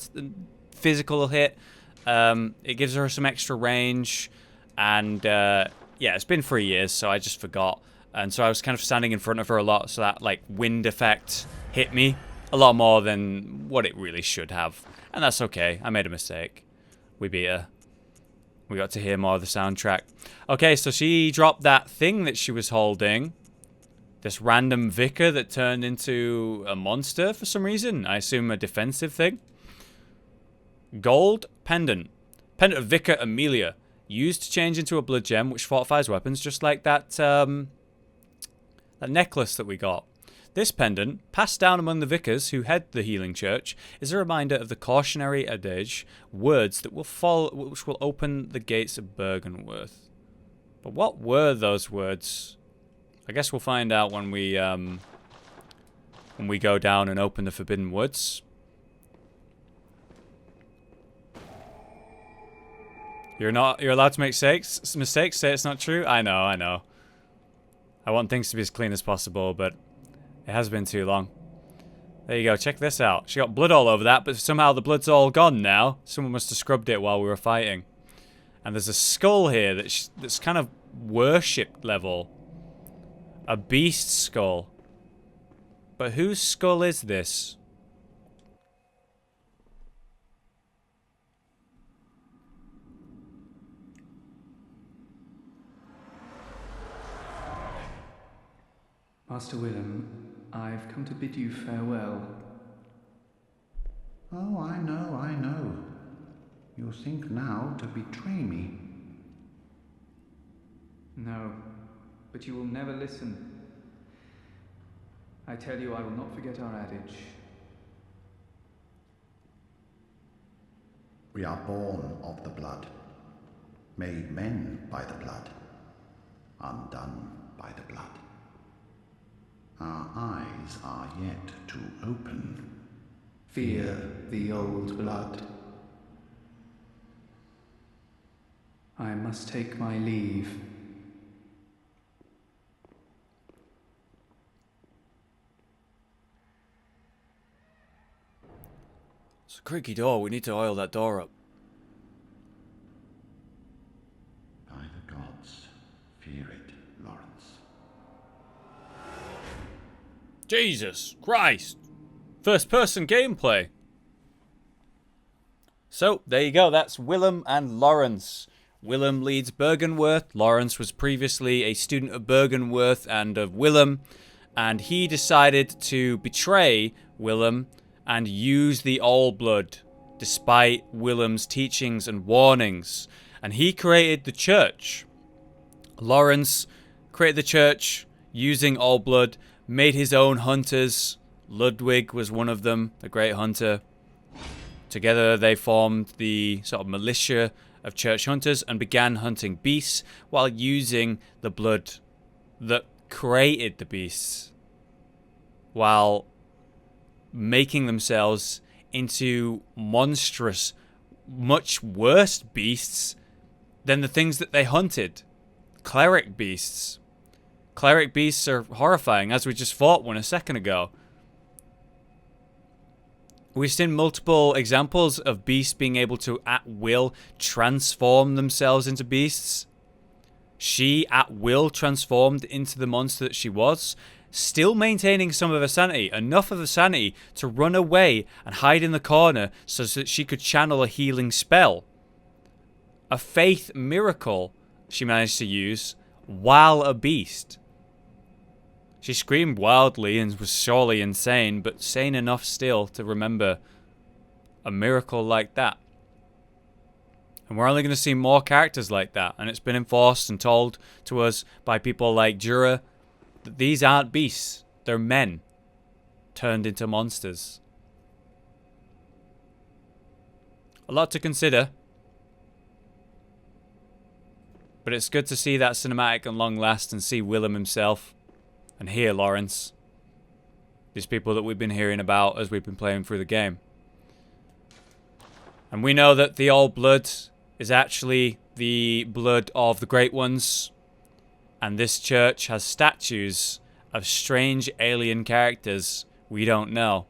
Speaker 1: physical hit. It gives her some extra range, and yeah, it's been 3 years, so I just forgot. And so I was kind of standing in front of her a lot, so that like wind effect hit me a lot more than what it really should have. And that's okay. I made a mistake. We beat her. We got to hear more of the soundtrack. Okay, so she dropped that thing that she was holding. This random vicar that turned into a monster for some reason. I assume a defensive thing. Gold pendant. Pendant of Vicar Amelia. Used to change into a blood gem which fortifies weapons, just like that, that necklace that we got. This pendant, passed down among the vicars who head the healing church, is a reminder of the cautionary adage, words that will fall, which will open the gates of Bergenworth. But what were those words? I guess we'll find out when we go down and open the Forbidden Woods. You're allowed to make mistakes. Say it's not true. I know. I want things to be as clean as possible, but it has been too long. There you go. Check this out. She got blood all over that, but somehow the blood's all gone now. Someone must have scrubbed it while we were fighting. And there's a skull here that's kind of worship level. A beast skull. But whose skull is this?
Speaker 3: Master Willem, I've come to bid you farewell.
Speaker 4: Oh, I know. You think now to betray me.
Speaker 3: No, but you will never listen. I tell you, I will not forget our adage.
Speaker 4: We are born of the blood, made men by the blood, undone by the blood. Our eyes are yet to open.
Speaker 3: Fear the old blood. I must take my leave.
Speaker 1: It's a creaky door. We need to oil that door up.
Speaker 4: By the gods, fear it, Lawrence.
Speaker 1: Jesus Christ. First person gameplay. So, there you go. That's Willem and Lawrence. Willem leads Bergenworth. Lawrence was previously a student of Bergenworth and of Willem. And he decided to betray Willem and use the All Blood, despite Willem's teachings and warnings. And he created the church. Lawrence created the church using All Blood, made his own hunters. Ludwig was one of them, the great hunter. Together they formed the sort of militia of church hunters and began hunting beasts while using the blood that created the beasts, while making themselves into monstrous, much worse beasts than the things that they hunted. Cleric beasts. Cleric beasts are horrifying, as we just fought one a second ago. We've seen multiple examples of beasts being able to, at will, transform themselves into beasts. She, at will, transformed into the monster that she was, still maintaining some of her sanity, enough of her sanity to run away and hide in the corner so that she could channel a healing spell. A faith miracle she managed to use while a beast. She screamed wildly and was surely insane, but sane enough still to remember a miracle like that. And we're only going to see more characters like that, and it's been enforced and told to us by people like Jura that these aren't beasts, they're men turned into monsters. A lot to consider, but it's good to see that cinematic and long last and see Willem himself. And hear Lawrence. These people that we've been hearing about as we've been playing through the game. And we know that the Old Blood is actually the blood of the Great Ones. And this church has statues of strange alien characters we don't know.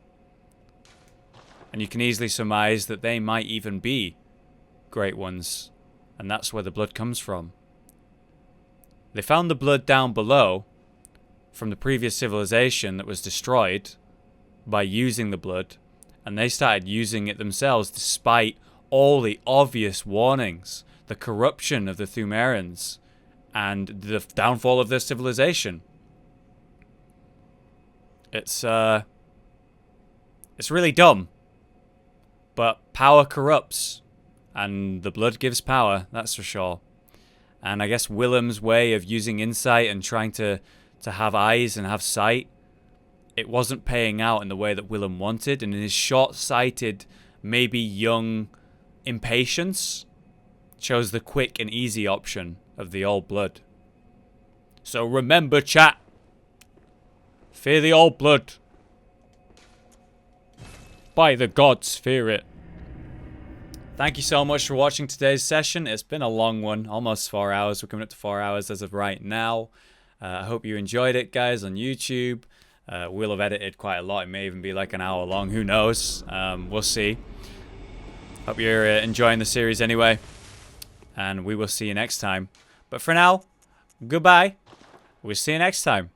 Speaker 1: And you can easily surmise that they might even be Great Ones. And that's where the blood comes from. They found the blood down below from the previous civilization that was destroyed by using the blood, and they started using it themselves despite all the obvious warnings, the corruption of the Pthumerians, and the downfall of their civilization. It's really dumb, but power corrupts, and the blood gives power, that's for sure. And I guess Willem's way of using insight and trying to have eyes and have sight, it wasn't paying out in the way that Willem wanted, and in his short-sighted, maybe young impatience, chose the quick and easy option of the Old Blood. So remember, chat, fear the Old Blood. By the gods, fear it. Thank you so much for watching today's session. It's been a long one, almost 4 hours. We're coming up to 4 hours as of right now. I hope you enjoyed it, guys, on YouTube. We'll have edited quite a lot. It may even be like an hour long. Who knows? We'll see. Hope you're enjoying the series anyway. And we will see you next time. But for now, goodbye. We'll see you next time.